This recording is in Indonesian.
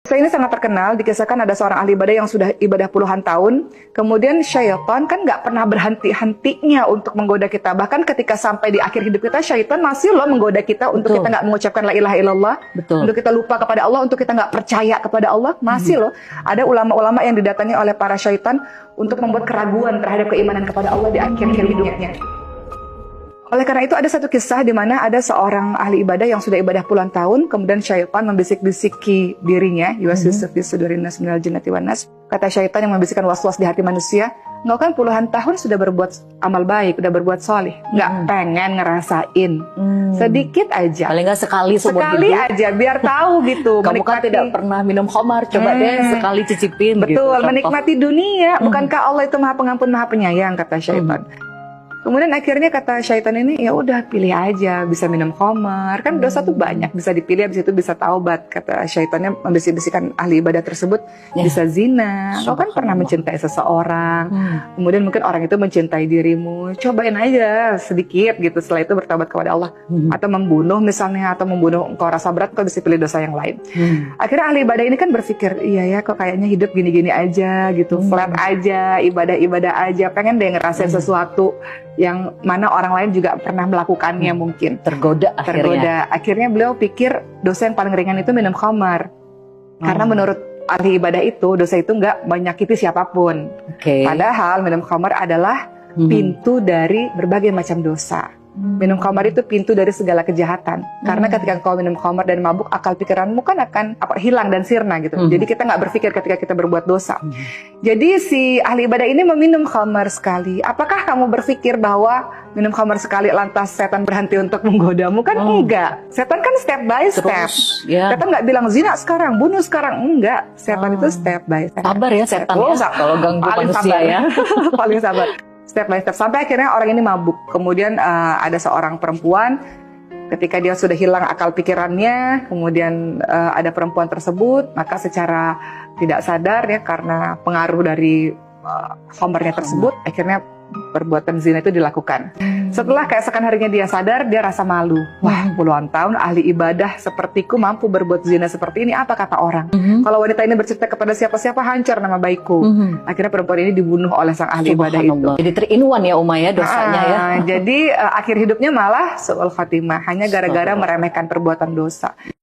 Kisah ini sangat terkenal, dikisahkan ada seorang ahli ibadah yang sudah ibadah puluhan tahun, kemudian syaitan kan nggak pernah berhenti-hentinya untuk menggoda kita. Bahkan ketika sampai di akhir hidup kita, syaitan masih loh menggoda kita untuk kita nggak mengucapkan la ilaha illallah, untuk kita lupa kepada Allah, untuk kita nggak percaya kepada Allah, masih loh. Ada ulama-ulama yang didatangi oleh para syaitan untuk membuat keraguan terhadap keimanan kepada Allah di akhir hidupnya. Oleh karena itu ada satu kisah di mana ada seorang ahli ibadah yang sudah ibadah puluhan tahun, kemudian syaitan membisik-bisiki dirinya, yuwaswisu fi sudurin nas minal jinnati wan nas. Kata syaitan yang membisikkan was-was di hati manusia, engkau kan puluhan tahun sudah berbuat amal baik, sudah berbuat soleh, nggak pengen ngerasain sedikit aja, paling nggak sekali aja, biar tahu gitu. Kamu kan tidak pernah minum khamar, coba deh sekali cicipin. Betul, gitu, menikmati dunia. Bukankah Allah itu maha pengampun, maha penyayang, kata syaitan. Kemudian akhirnya kata syaitan ini, ya udah pilih aja, bisa minum khamar, kan dosa tuh banyak, bisa dipilih, habis itu bisa taubat. Kata syaitannya membisik-bisikan ahli ibadah tersebut, bisa zina, kau kan pernah mencintai seseorang, kemudian mungkin orang itu mencintai dirimu, cobain aja sedikit gitu, setelah itu bertobat kepada Allah. Atau membunuh misalnya, atau membunuh engkau rasa berat, kau bisa pilih dosa yang lain. Akhirnya ahli ibadah ini kan berpikir, iya ya kok kayaknya hidup gini-gini aja gitu, flat aja, ibadah-ibadah aja, pengen deh ngerasain sesuatu yang mana orang lain juga pernah melakukannya mungkin. Tergoda. Akhirnya beliau pikir dosa yang paling ringan itu minum khamar. Karena menurut ahli ibadah itu, dosa itu nggak menyakiti siapapun. Padahal minum khamar adalah pintu dari berbagai macam dosa. Minum khamar itu pintu dari segala kejahatan. Karena ketika kau minum khamar dan mabuk, akal pikiranmu kan akan hilang dan sirna gitu. Jadi kita nggak berpikir ketika kita berbuat dosa. Jadi si ahli ibadah ini meminum khamar sekali. Apakah kamu berpikir bahwa minum khamar sekali lantas setan berhenti untuk menggodamu? Kan enggak. Setan kan step by step. Setan nggak bilang zina sekarang, bunuh sekarang. Enggak. Setan itu step by step. Sabar ya setan ya, kalau ganggu manusia ya. Paling sabar. Step by step, sampai akhirnya orang ini mabuk. Kemudian ada seorang perempuan, ketika dia sudah hilang akal pikirannya, kemudian ada perempuan tersebut, maka secara tidak sadar ya, karena pengaruh dari khamrnya tersebut, akhirnya perbuatan zina itu dilakukan. Setelah keesokan harinya dia sadar, dia rasa malu. Wah, puluhan tahun ahli ibadah sepertiku mampu berbuat zina seperti ini, apa kata orang? Kalau wanita ini bercerita kepada siapa-siapa, hancur nama baikku. Akhirnya perempuan ini dibunuh oleh sang ahli ibadah itu. Jadi 3-in-1 ya Uma ya dosanya ya. Jadi akhir hidupnya malah su'ul khatimah, hanya gara-gara meremehkan perbuatan dosa.